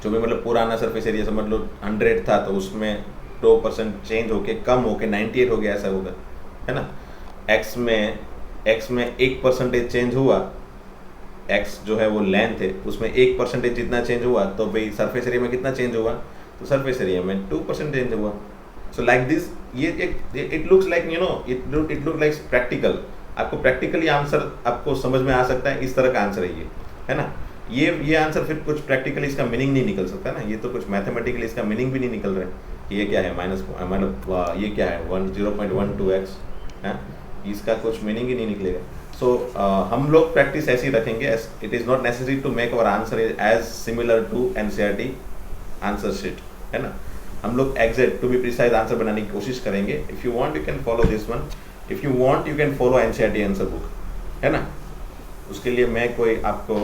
Speaker 1: जो भी मतलब पुराना सरफेस एरिया समझ लो 100 था, तो उसमें 2% चेंज होके कम होके 98 हो गया, ऐसा होगा, है ना। एक्स में 1% चेंज हुआ, एक्स जो है वो लेंथ है, उसमें 1% जितना चेंज हुआ, तो भाई सरफेस एरिया में कितना चेंज हुआ, तो सरफेस एरिया में 2% चेंज हुआ। सो लाइक दिस, ये it looks like you know it look like practical, आपको प्रैक्टिकली आंसर आपको समझ में आ सकता है, इस तरह का आंसर है ये, है ना। ये आंसर फिर कुछ प्रैक्टिकली इसका मीनिंग नहीं निकल सकता ना, ये तो कुछ मैथमेटिकली इसका मीनिंग भी नहीं निकल रहा है। ये क्या है मतलब ये क्या है 0.12x है, इसका कुछ मीनिंग ही नहीं निकलेगा। सो हम लोग प्रैक्टिस ऐसी रखेंगे, it is not necessary to make our answer as similar to NCERT answer sheet, है ना। हम लोग exact to be precise answer बनाने की कोशिश करेंगे। If you want you can follow this one, if you want you can follow NCERT answer book, है ना। उसके लिए मैं कोई आपको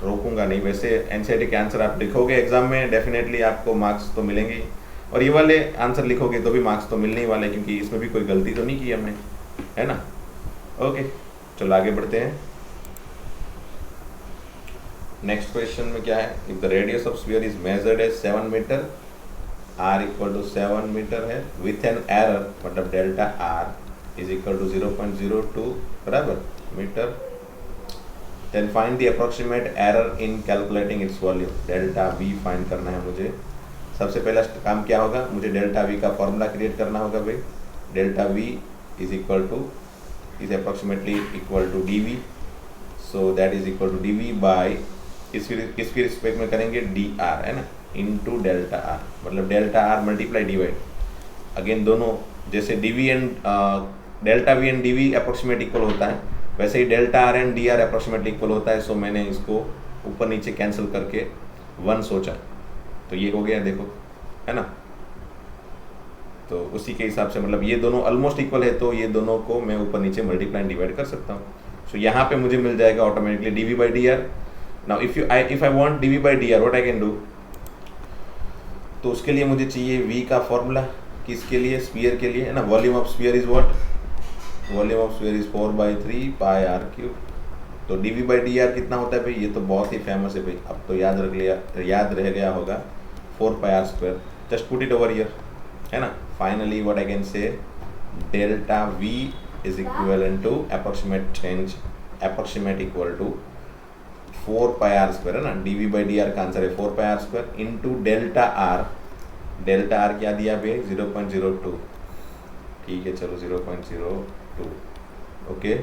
Speaker 1: रोकूंगा नहीं। वैसे एनसीईआरटी के आंसर आप लिखोगे एग्जाम में, डेफिनेटली आपको मार्क्स तो मिलेंगे, और ये वाले आंसर लिखोगे तो भी मार्क्स तो मिलने ही वाले, क्योंकि इसमें भी कोई गलती तो नहीं की हमने, है ना। ओके, चलो आगे बढ़ते हैं। नेक्स्ट क्वेश्चन में क्या है, if the radius of sphere is measured as 7 meter, r equal to 7 meter है, विथ एन एरर मतलब delta r is equal to 0.02 बराबर meter, then find the approximate error in calculating its volume, delta v find करना है मुझे। सबसे पहला काम क्या होगा, मुझे डेल्टा v का फॉर्मूला क्रिएट करना होगा भाई। Delta v is equal to is approximately equal to dv, so that is equal to dv by इसकी रिस्पेक्ट में करेंगे dr, है ना, इनटू डेल्टा r, मतलब delta r multiply divide, again दोनों जैसे dv and delta v and dv approximate equal होता है, वैसे ही delta r and dr approximately equal होता है। सो मैंने इसको ऊपर नीचे कैंसिल करके 1 सोचा, तो ये हो गया, देखो, है ना। तो उसी के हिसाब से मतलब ये दोनों ऑलमोस्ट इक्वल है, तो ये दोनों को मैं ऊपर नीचे मल्टीप्लाई डिवाइड कर सकता हूँ। सो यहाँ पे मुझे मिल जाएगा automatically dv by dr। Now if I want dv by dr what I can do, तो उसके लिए मुझे चाहिए v का फॉर्मूला, किसके लिए, स्फीयर के लिए, है ना। Volume of sphere is what, volume of sphere is 4/3 pi r cube. तो dv by dr कितना होता है भाई, ये तो बहुत ही फेमस है भाई, अब तो याद रह गया होगा, 4πr²। Just put it over here, है ना। Finally what I can say, delta v is equivalent to approximate equal to 4πr², है ना। dv by dr का आंसर है 4πr² into delta r, delta r क्या दिया भाई 0.02, ठीक है, चलो 0.02, okay.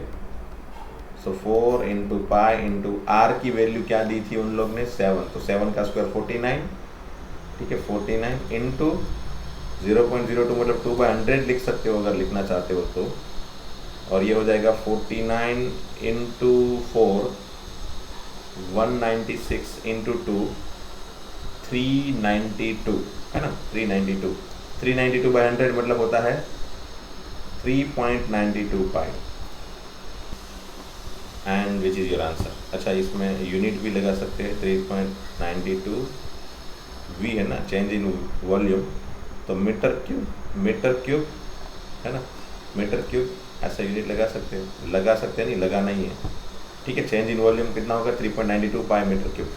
Speaker 1: So 4 into pi into r की वैल्यू क्या दी थी उन लोग ने 7, तो 7 का स्क्वायर 49, ठीक है, 49 इंटू 0.02 मतलब 2/100 लिख सकते हो अगर लिखना चाहते हो तो, और ये हो जाएगा 49 इंटू 4 196 इंटू 2 392, है ना, 392/100 मतलब होता है 3.92 pi, and which is your answer. अच्छा, इसमें यूनिट भी लगा सकते हैं, 3.92 v है ना, चेंज इन वॉल्यूम, तो मीटर क्यूब, है ना, मीटर क्यूब ऐसा यूनिट लगा सकते हैं, नहीं लगाना ही है, ठीक है। चेंज इन वॉल्यूम कितना होगा 3.92 पाई मीटर क्यूब,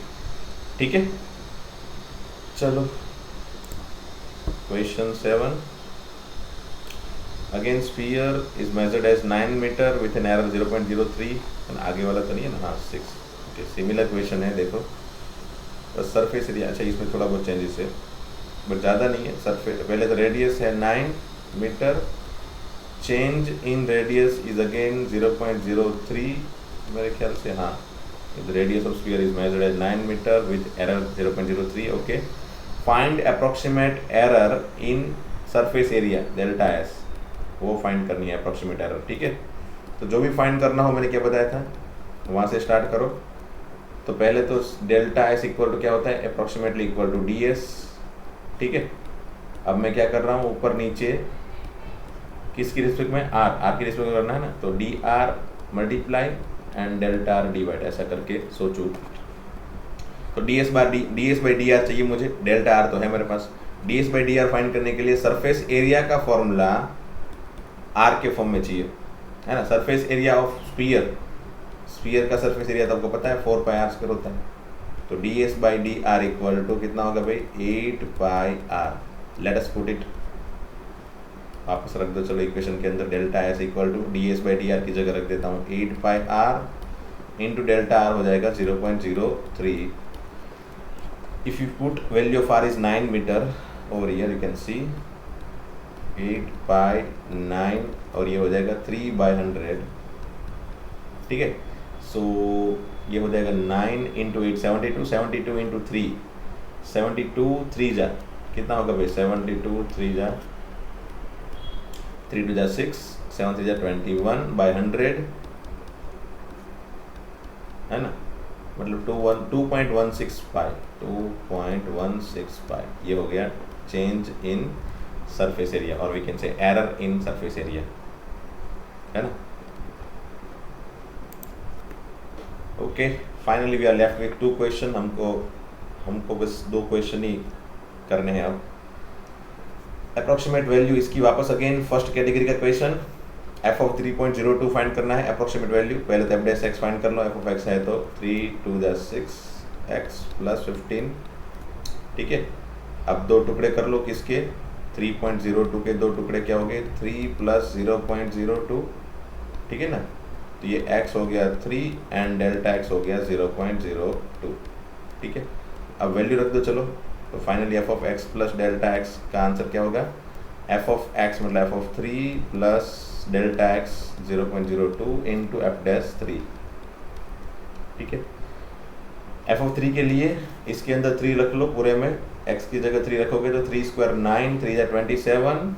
Speaker 1: ठीक है। चलो question 7, again sphere is measured as 9 meter with an error 0.03, आगे वाला तो नहीं है ना, हाँ 6, ओके। सिमिलर क्वेश्चन है, देखो, बस सरफेस एरिया, अच्छा इसमें थोड़ा बहुत चेंजेस है बट ज़्यादा नहीं है। सरफेस पहले तो रेडियस है 9 meter, change in radius is again 0.03 मेरे ख्याल से, हाँ। The radius of sphere is measured as 9 meter with error 0.03, okay. Find approximate error in surface area delta s, वो फाइंड करनी है अप्रोक्सीमेट एरर, ठीक है। तो जो भी फाइंड करना हो मैंने क्या बताया था, वहाँ से स्टार्ट करो। तो पहले तो डेल्टा एस इक्वल टू क्या होता है, approximately equal to D s, ठीक है। अब मैं क्या कर रहा हूँ, ऊपर नीचे किसकी रिस्पेक्ट में, आर की रिस्पेक्ट में करना है ना, तो D R multiply and delta R divide, ऐसा करके सोचूँ। तो D S by D R चाहिए मुझे, डेल्टा आर तो है मेरे पास। D S by D R find करने के लिए सरफेस एरिया का फॉर्मूला आर के फॉर्म में चाहिए, है ना। सरफेस एरिया ऑफ स्फीयर का सरफेस एरिया तो आपको पता है 4 पाई आर स्क्वायर होता है। तो D S by D R equal to कितना होगा भाई 8 pi R. Let us put it, वापस रख दो चलो इक्वेशन के अंदर, delta S equal to D S by D R की जगह रख देता हूँ 8 pi R into delta R हो जाएगा 0.03। If you put value of R is 9 metre over here, you can see 8 pi 9 और ये हो जाएगा 3/100, ठीक है। सो ये हो जाएगा 9 इंटू 8 72, 72 इंटू 3 72 3 जा कितना होगा भाई 72 3 जा 3 2 जा 6 7 3 जा 21/100, है ना, मतलब 2.165 ये हो गया चेंज इन सरफेस एरिया, और we can say error in surface area, है ना। Okay, finally we are left with 2 question. हमको बस 2 क्वेश्चन ही करने हैं अब। अप्रोक्सीमेट वैल्यू इसकी वापस अगेन फर्स्ट कैटेगरी का क्वेश्चन, एफ ऑफ 3.02 फाइंड करना है अप्रोक्सीमेट वैल्यू। पहले तो एफ डैश एक्स फाइंड कर लो, एफ ऑफ एक्स है तो 3 2 6 एक्स प्लस 15, ठीक है। अब 2 टुकड़े कर लो किसके 3.02 के 2 टुकड़े क्या हो गए 3 प्लस 0.02, ठीक है ना। तो ये x हो गया 3 एंड डेल्टा x हो गया 0.02, ठीक है। अब वैल्यू रख दो चलो, तो finally F of x plus delta x का आंसर क्या होगा, एफ ऑफ x मतलब F of 3 plus delta x 0.02 into F dash 3, ठीक है। एफ ऑफ 3 के लिए इसके अंदर 3 रख लो पूरे में, x की जगह 3 रखोगे तो 3 स्क्वायर 9 3 जा 27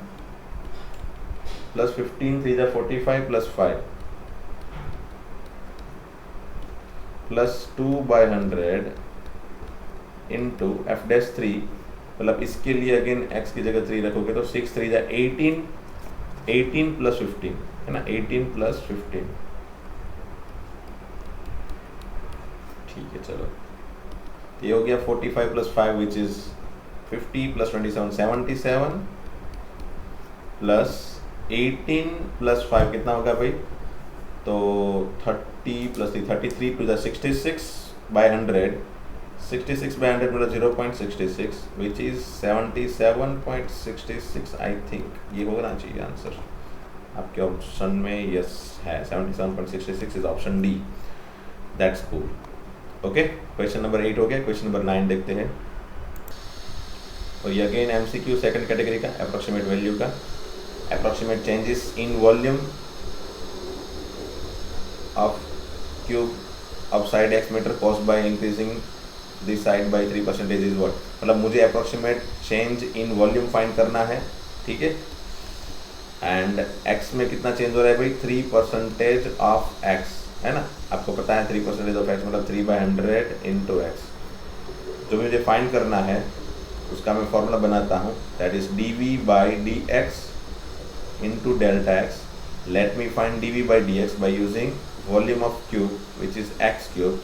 Speaker 1: प्लस 15 3 जा 45 plus 5 plus 2/100 into F dash 3, मतलब इसके लिए अगेन x की जगह 3 रखोगे तो 6 3 जा 18 प्लस 15, है ना, 18 प्लस 15, ठीक है। चलो ये हो गया 45 plus 5 which is 50 plus 27 77 plus 18 plus 5 कितना होगा भाई, तो 30 प्लस 3 33 टू द 66/100, 66/100 मतलब 0.66 विच इज 77.66 आई थिंक ये होना चाहिए आंसर आपके ऑप्शन में, यस है 77.66 is option D, that's cool. Okay, question number 8 हो गया। क्वेश्चन नंबर 9 देखते हैं, और ये अगेन एमसीक्यू सेकंड कैटेगरी का, अप्रोक्सीमेट वैल्यू का। Approximate changes in volume of cube of side x meter caused by increasing the side by 3% is what, मतलब मुझे approximate change in volume find करना है, ठीक है। एंड x में कितना चेंज हो रहा है भाई 3% ऑफ x, है ना, आपको पता है 3% ऑफ x मतलब 3/100 इंटू एक्स। जो मुझे फाइंड करना है उसका मैं फॉर्मूला बनाता हूँ, that is dv by D x into delta x. Let me find dv by D x by using volume of cube which is x cube.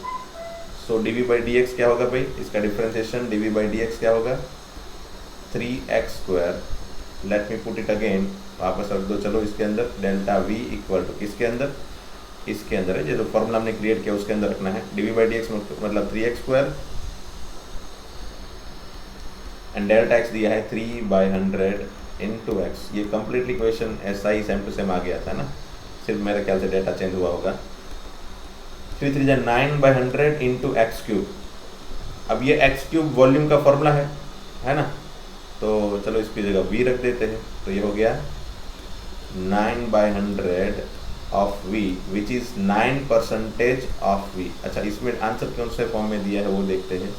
Speaker 1: So dv by D x क्या होगा भाई, इसका differentiation dv by D x क्या होगा 3x square. Let me put it again, वापस रख दो चलो इसके अंदर, डेल्टा v इक्वल टू किसके अंदर, इसके अंदर है, जो फॉर्मूला हमने क्रिएट किया उसके अंदर रखना है। dv बाई डी एक्स मतलब 3x square and delta x दिया है 3/100 इंटू एक्स। ये कंप्लीटली क्वेश्चन ऐसा ही सेम टू सेम आ गया था ना, सिर्फ मेरे ख्याल से डेटा चेंज हुआ होगा। 3 3 जा 9/100 इंटू एक्स क्यूब। अब ये एक्स क्यूब वॉल्यूम का फॉर्मूला है ना, तो चलो इसकी जगह v रख देते हैं, तो ये हो गया 9/100 of v which is 9% of v। अच्छा, इसमें आंसर कौन से फॉर्म में दिया है वो देखते हैं।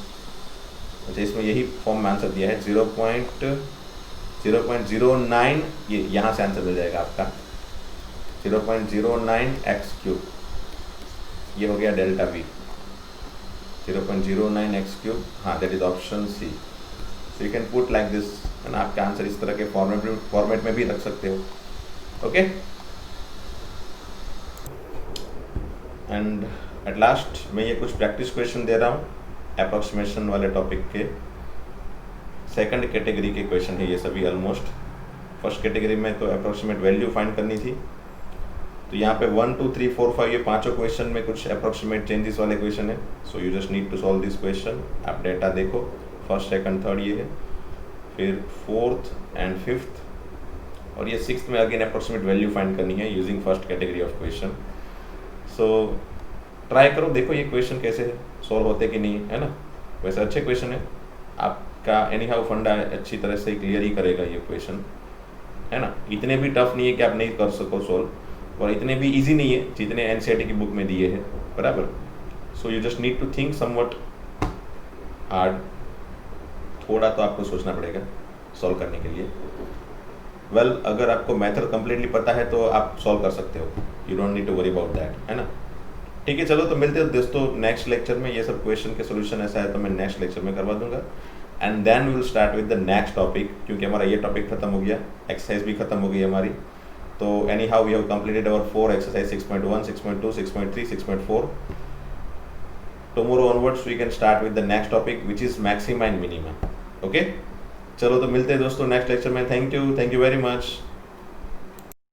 Speaker 1: अच्छा, इसमें यही फॉर्म में आंसर दिया है 0.09, ये यहाँ से आंसर मिल जाएगा आपका 0.09 एक्स क्यूब, ये हो गया डेल्टा v 0.09 एक्स क्यूब, हाँ that is option c. So you can put like this, है ना, आपका आंसर इस तरह के फॉर्मेट में भी रख सकते हो। ओके, एंड एट लास्ट मैं ये कुछ प्रैक्टिस क्वेश्चन दे रहा हूँ अप्रोक्सीमेशन वाले टॉपिक के। सेकंड कैटेगरी के क्वेश्चन है ये सभी ऑलमोस्ट, फर्स्ट कैटेगरी में तो अप्रोक्सीमेट वैल्यू फाइंड करनी थी। तो यहाँ पे 1 2 3 4 5 ये पांचों क्वेश्चन में कुछ अप्रोक्सीमेट चेंजेस वाले क्वेश्चन है। So you just need to solve this question. आप डेटा देखो, फर्स्ट सेकंड थर्ड ये है, फिर फोर्थ एंड फिफ्थ, और ये सिक्स्थ में अगेन अप्रोक्सीमेट वैल्यू फाइंड करनी है using first category of question. So try करो, देखो ये क्वेश्चन कैसे सॉल्व होते कि नहीं, है ना। वैसे अच्छे क्वेश्चन है, आपका एनी हाउ फंडा अच्छी तरह से क्लियर ही करेगा ये क्वेश्चन, है ना। इतने भी टफ नहीं है कि आप नहीं कर सको सॉल्व, और इतने भी इजी नहीं है जितने एनसीईआरटी की बुक में दिए हैं, बराबर। So you just need to think somewhat hard, थोड़ा तो आपको सोचना पड़ेगा सॉल्व करने के लिए। वेल, अगर आपको मेथड कम्प्लीटली पता है तो आप सॉल्व कर सकते हो, you don't need to worry about that, है ना। ठीक है, चलो तो मिलते हैं दोस्तों नेक्स्ट लेक्चर में। ये सब क्वेश्चन के सोल्यूशन ऐसा है तो मैं नेक्स्ट लेक्चर में करवा दूंगा, and then we will start with the next topic, क्योंकि हमारा ये टॉपिक खत्म हो गया, एक्सरसाइज भी खत्म हो गई हमारी। तो anyhow we have completed our 4 exercise 6.1, 6.2, 6.3, 6.4। Tomorrow onwards we can start with the next topic which is maxima and minima. Okay, चलो तो मिलते हैं दोस्तों नेक्स्ट लेक्चर में। Thank you very much.